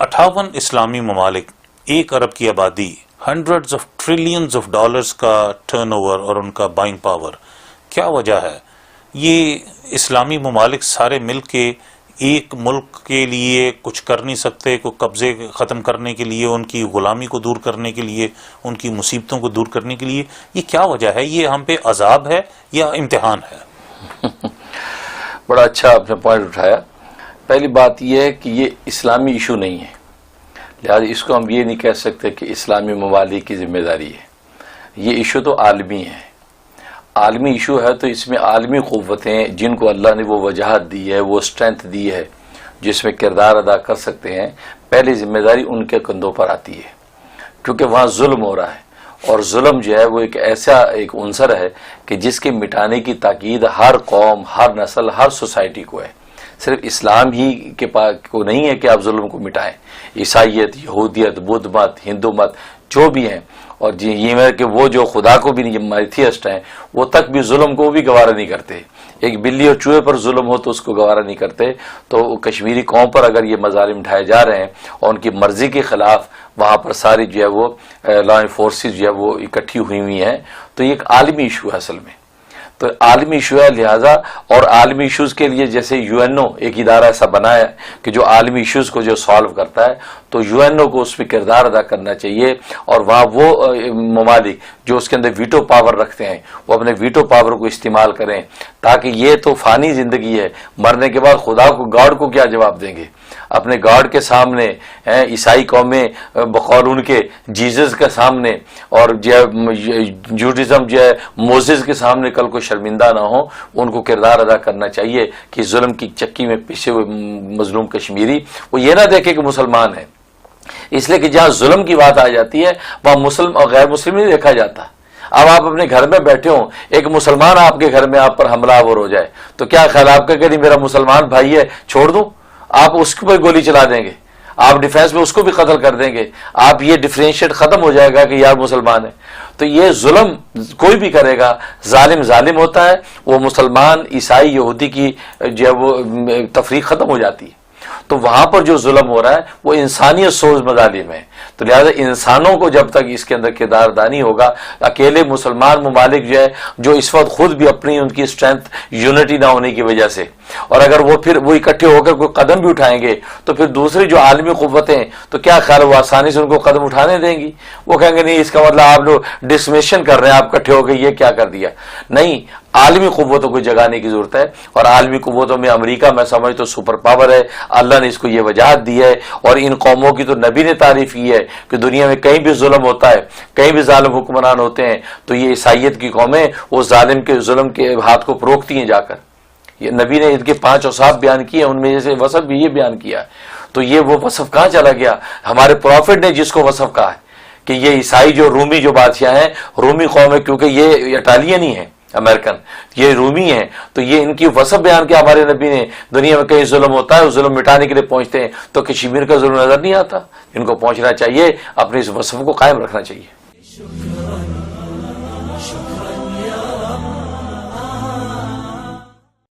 58 اسلامی ممالک، 1 ارب کی آبادی، hundreds of trillions of dollars کا ٹرن اوور اور ان کا بائنگ پاور، کیا وجہ ہے؟ یہ اسلامی ممالک سارے مل کے ایک ملک کے لیے کچھ کر نہیں سکتے، کوئی قبضے ختم کرنے کے لیے، ان کی غلامی کو دور کرنے کے لیے، ان کی مصیبتوں کو دور کرنے کے لیے؟ یہ کیا وجہ ہے؟ یہ ہم پہ عذاب ہے یا امتحان ہے؟ بڑا اچھا آپ نے پوائنٹ اٹھایا۔ پہلی بات یہ ہے کہ یہ اسلامی ایشو نہیں ہے، لہذا اس کو ہم یہ نہیں کہہ سکتے کہ اسلامی ممالک کی ذمہ داری ہے۔ یہ ایشو تو عالمی ہے، عالمی ایشو ہے، تو اس میں عالمی قوتیں جن کو اللہ نے وہ وجاہت دی ہے، وہ اسٹرینتھ دی ہے جس میں کردار ادا کر سکتے ہیں، پہلی ذمہ داری ان کے کندھوں پر آتی ہے، کیونکہ وہاں ظلم ہو رہا ہے، اور ظلم جو ہے وہ ایک ایسا ایک عنصر ہے کہ جس کے مٹانے کی تاکید ہر قوم، ہر نسل، ہر سوسائٹی کو ہے۔ صرف اسلام ہی کے پاس کو نہیں ہے کہ آپ ظلم کو مٹائیں، عیسائیت، یہودیت، بدھ مت، ہندو مت جو بھی ہیں، اور یہ ہے کہ وہ جو خدا کو بھی نہیں مائتھیسٹ ہیں، وہ تک بھی ظلم کو بھی گوارا نہیں کرتے۔ ایک بلی اور چوہے پر ظلم ہو تو اس کو گوارا نہیں کرتے، تو کشمیری قوم پر اگر یہ مظالم ڈھائے جا رہے ہیں اور ان کی مرضی کے خلاف وہاں پر ساری جو ہے وہ لا فورسز جو ہے وہ اکٹھی ہوئی ہیں، تو یہ ایک عالمی ایشو ہے اصل میں، تو عالمی ایشو ہے۔ لہذا اور عالمی ایشوز کے لیے جیسے یو این او ایک ادارہ ایسا بنا ہے کہ جو عالمی ایشوز کو جو سالو کرتا ہے، تو یو این او کو اس پہ کردار ادا کرنا چاہیے، اور وہاں وہ ممالک جو اس کے اندر ویٹو پاور رکھتے ہیں وہ اپنے ویٹو پاور کو استعمال کریں، تاکہ یہ تو فانی زندگی ہے، مرنے کے بعد خدا کو، گاڈ کو کیا جواب دیں گے؟ اپنے گاڈ کے سامنے، عیسائی قومیں بقول ان کے جیزس کے سامنے، اور جوڈازم جو ہے موزز کے سامنے کل کو شرمندہ نہ ہو، ان کو کردار ادا کرنا چاہیے کہ ظلم کی چکی میں پیچھے ہوئے مظلوم کشمیری وہ یہ نہ دیکھے کہ مسلمان ہے، اس لیے کہ جہاں ظلم کی بات آ جاتی ہے وہاں مسلم اور غیر مسلم نہیں دیکھا جاتا۔ اب آپ اپنے گھر میں بیٹھے ہوں، ایک مسلمان آپ کے گھر میں آپ پر حملہ آور ہو جائے تو کیا خیال آپ کا کہ نہیں میرا مسلمان بھائی ہے چھوڑ دوں؟ آپ اس کے اوپر گولی چلا دیں گے، آپ ڈیفینس میں اس کو بھی قتل کر دیں گے، آپ یہ ڈفرینشیٹ ختم ہو جائے گا کہ یار مسلمان ہے۔ تو یہ ظلم کوئی بھی کرے گا، ظالم ظالم ہوتا ہے، وہ مسلمان، عیسائی، یہودی کی جو ہے وہ تفریق ختم ہو جاتی ہے۔ تو وہاں پر جو ظلم ہو رہا ہے وہ انسانیت سوز مظالم ہے، تو لہذا انسانوں کو جب تک اس کے اندر کردار دانی ہوگا، اکیلے مسلمان ممالک جو ہے جو اس وقت خود بھی اپنی ان کی اسٹرینتھ یونٹی نہ ہونے کی وجہ سے، اور اگر وہ پھر وہ اکٹھے ہو کر کوئی قدم بھی اٹھائیں گے تو پھر دوسری جو عالمی قوتیں تو کیا خیال وہ آسانی سے ان کو قدم اٹھانے دیں گی؟ وہ کہیں گے نہیں، اس کا مطلب آپ لوگ ڈسمیشن کر رہے ہیں، آپ اکٹھے ہو کے یہ کیا کر دیا؟ نہیں، عالمی قوتوں کو جگانے کی ضرورت ہے، اور عالمی قوتوں میں امریکہ میں سمجھ تو سپر پاور ہے، اللہ نے اس کو یہ وجاہت دی ہے، اور ان قوموں کی تو نبی نے تعریف کی ہے کہ دنیا میں کہیں بھی ظلم ہوتا ہے، کہیں بھی ظالم حکمران ہوتے ہیں تو یہ عیسائیت کی قومیں وہ ظالم کے ظلم کے ہاتھ کو روکتی ہیں جا کر۔ یہ نبی نے ان کے 5 اوصاف بیان کیے، ان میں سے وصف بھی یہ بیان کیا، تو یہ وہ وصف کہاں چلا گیا؟ ہمارے پروفٹ نے جس کو وصف کہا ہے کہ یہ عیسائی جو رومی جو بادشاہ ہیں، رومی قوم ہے، کیونکہ یہ اٹالین ہی ہیں، امریکن، یہ رومی ہیں، تو یہ ان کی وصف بیان کیا ہمارے نبی نے۔ دنیا میں کہیں ظلم ہوتا ہے، ظلم مٹانے کے لیے پہنچتے ہیں تو کشمیر کا ظلم نظر نہیں آتا، ان کو پہنچنا چاہیے، اپنے اس وصف کو قائم رکھنا چاہیے۔